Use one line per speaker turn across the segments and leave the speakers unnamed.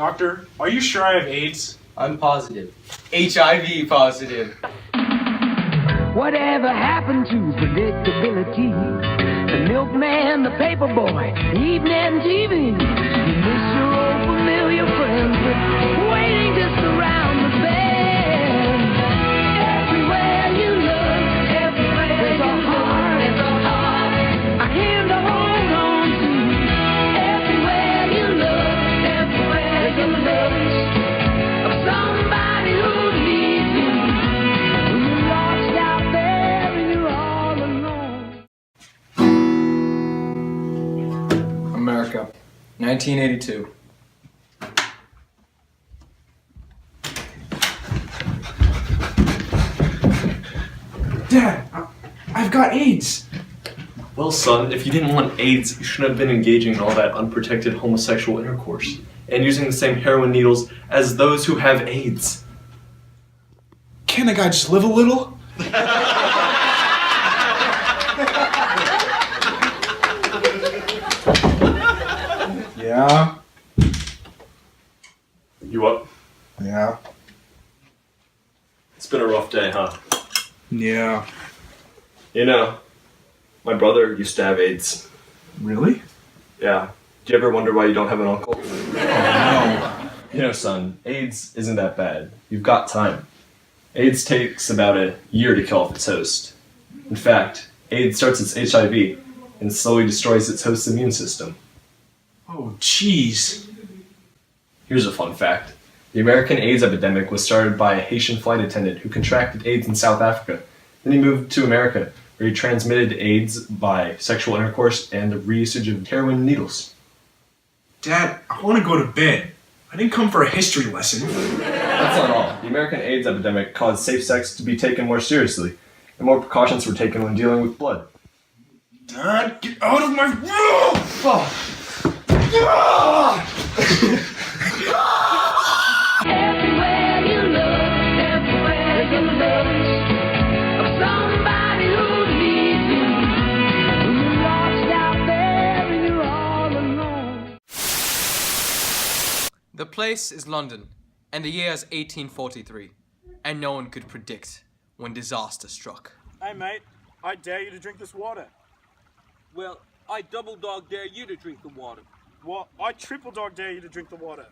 Doctor, are you sure I have AIDS?
I'm positive. HIV positive.
Whatever happened to predictability? The milkman, the paperboy, evening TV. You miss your old familiar friends, but waiting just around the bend. Everywhere you look, there's a heart, a hand to hold on to. Everywhere you look, there's a look of somebody who needs you. When you're lost out there and you're all alone.
America, 1982.
Dad, I've got AIDS.
Well, son, if you didn't want AIDS, you shouldn't have been engaging in all that unprotected homosexual intercourse and using the same heroin needles as those who have AIDS.
Can't a guy just live a little? Yeah.
You up?
Yeah.
It's been a rough day, huh?
Yeah.
You know, my brother used to have AIDS.
Really?
Yeah. Do you ever wonder why you don't have an uncle?
No.
You know, son, AIDS isn't that bad. You've got time. AIDS takes about a year to kill off its host. In fact, AIDS starts its HIV and slowly destroys its host's immune system.
Oh, jeez.
Here's a fun fact. The American AIDS epidemic was started by a Haitian flight attendant who contracted AIDS in South Africa. Then he moved to America, where he transmitted AIDS by sexual intercourse and the reusage of heroin needles.
Dad, I want to go to bed. I didn't come for a history lesson.
That's not all. The American AIDS epidemic caused safe sex to be taken more seriously, and more precautions were taken when dealing with blood.
Dad, get out of my room!
Everywhere you look, there's a look of somebody who needs you. When you're lost out there and you're all alone.
The place is London, and the year is 1843, and no one could predict when disaster struck.
Hey mate, I dare you to drink this water.
Well, I double dog dare you to drink the water.
What? I triple dog dare you to drink the water.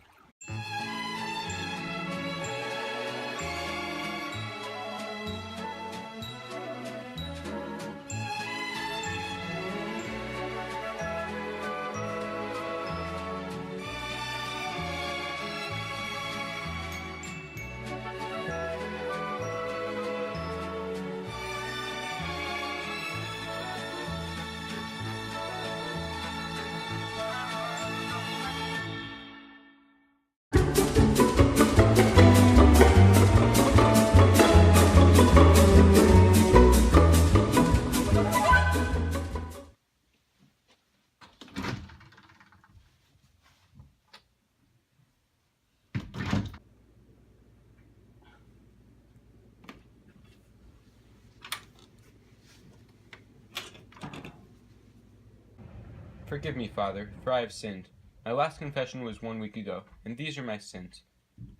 Forgive me, Father, for I have sinned. My last confession was 1 week ago, and these are my sins.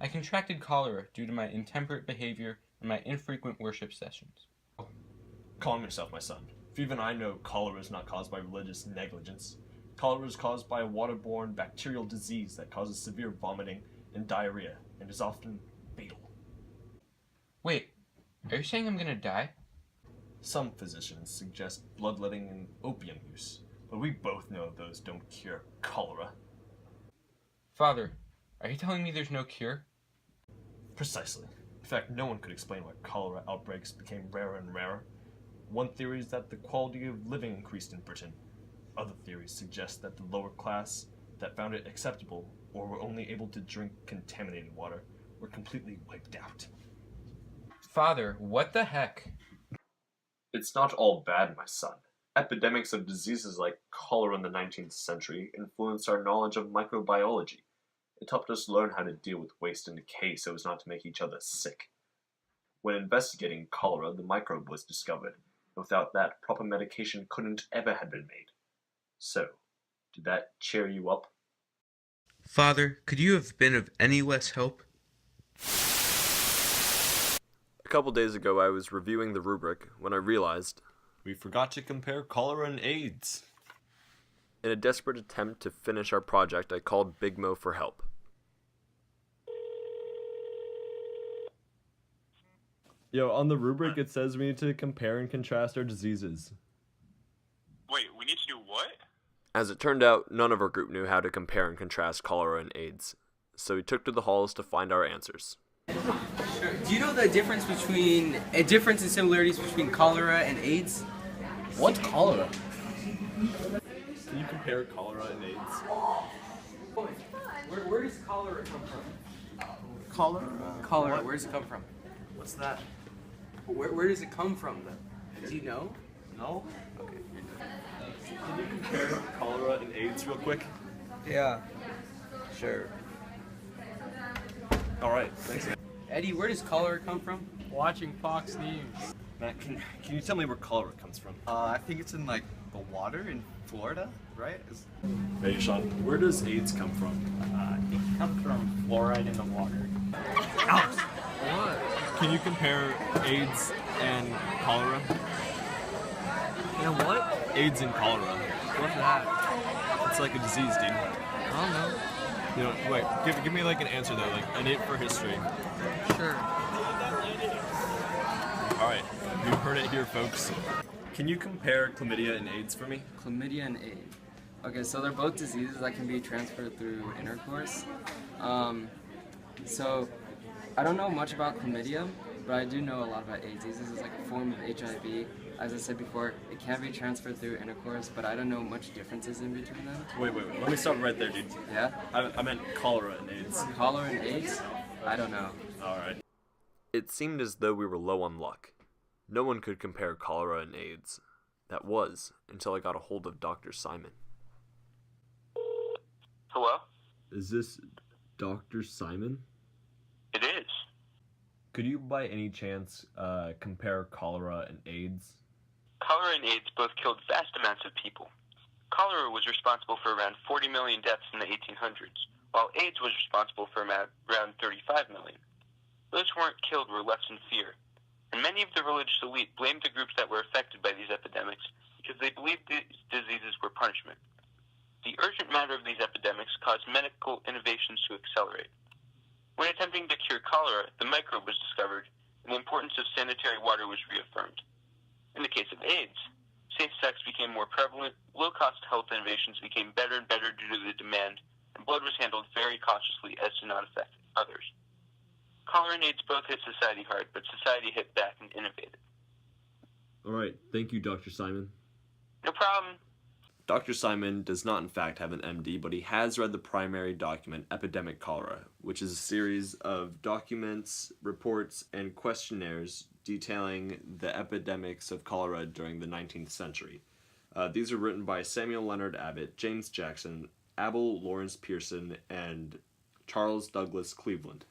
I contracted cholera due to my intemperate behavior and my infrequent worship sessions.
Calm yourself, my son. For even I know cholera is not caused by religious negligence. Cholera is caused by a waterborne bacterial disease that causes severe vomiting and diarrhea, and is often fatal.
Wait, are you saying I'm gonna die?
Some physicians suggest bloodletting and opium use, but we both know those don't cure cholera.
Father, are you telling me there's no cure?
Precisely. In fact, no one could explain why cholera outbreaks became rarer and rarer. One theory is that the quality of living increased in Britain. Other theories suggest that the lower class that found it acceptable or were only able to drink contaminated water were completely wiped out.
Father, what the heck?
It's not all bad, my son. Epidemics of diseases like cholera in the 19th century influenced our knowledge of microbiology. It helped us learn how to deal with waste and decay so as not to make each other sick. When investigating cholera, the microbe was discovered. Without that, proper medication couldn't ever have been made. So, did that cheer you up?
Father, could you have been of any less help?
A couple days ago, I was reviewing the rubric when I realized
We forgot to compare cholera and AIDS.
in a desperate attempt to finish our project, I called Big Mo for help.
Yo, on the rubric it says we need to compare and contrast our diseases.
Wait, we need to do what?
As it turned out, none of our group knew how to compare and contrast cholera and AIDS, so we took to the halls to find our answers.
Do you know the difference and similarities between cholera and AIDS? What's cholera?
Can you compare cholera and AIDS?
Where does cholera come from?
Cholera.
Where does it come from?
What's that?
Where does it come from, though? Do you know?
No? Okay. Can you compare cholera and AIDS real quick?
Yeah. Sure.
Alright, thanks.
Eddie, where does cholera come from?
Watching Fox News.
Matt, can you tell me where cholera comes from?
I think it's in like the water in Florida, right?
Hey, Sean, where does AIDS come from?
It comes from fluoride in the water.
Can you compare AIDS and cholera?
And what?
AIDS and cholera.
What's that?
It's like a disease, dude.
I don't know.
You know, wait, give me like an answer though, like an it for history.
Sure.
Alright, you heard it here, folks. Can you compare chlamydia and AIDS for me?
Chlamydia and AIDS. Okay, so they're both diseases that can be transferred through intercourse. So I don't know much about chlamydia, but I do know a lot about AIDS. This is like a form of HIV. As I said before, it can be transferred through intercourse, but I don't know much differences in between them.
Wait. Let me stop right there, dude.
Yeah?
I meant cholera and AIDS.
Cholera and AIDS? I don't know.
Alright.
It seemed as though we were low on luck. No one could compare cholera and AIDS. That was, until I got a hold of Dr. Simon.
Hello?
Is this Dr. Simon?
It is.
Could you by any chance compare cholera and AIDS?
Cholera and AIDS both killed vast amounts of people. Cholera was responsible for around 40 million deaths in the 1800s, while AIDS was responsible for around 35 million. Those who weren't killed were left in fear, and many of the religious elite blamed the groups that were affected by these epidemics because they believed these diseases were punishment. The urgent matter of these epidemics caused medical innovations to accelerate. When attempting to cure cholera, the microbe was discovered, and the importance of sanitary water was reaffirmed. In the case of AIDS, safe sex became more prevalent, low-cost health innovations became better and better due to the demand, and blood was handled very cautiously as to not affect others. Cholera and AIDS both hit society hard, but society hit back and innovated.
Alright, thank you, Dr. Simon.
No problem.
Dr. Simon does not in fact have an MD, but he has read the primary document, Epidemic Cholera, which is a series of documents, reports, and questionnaires detailing the epidemics of cholera during the 19th century. These are written by Samuel Leonard Abbott, James Jackson, Abel Lawrence Pearson, and Charles Douglas Cleveland.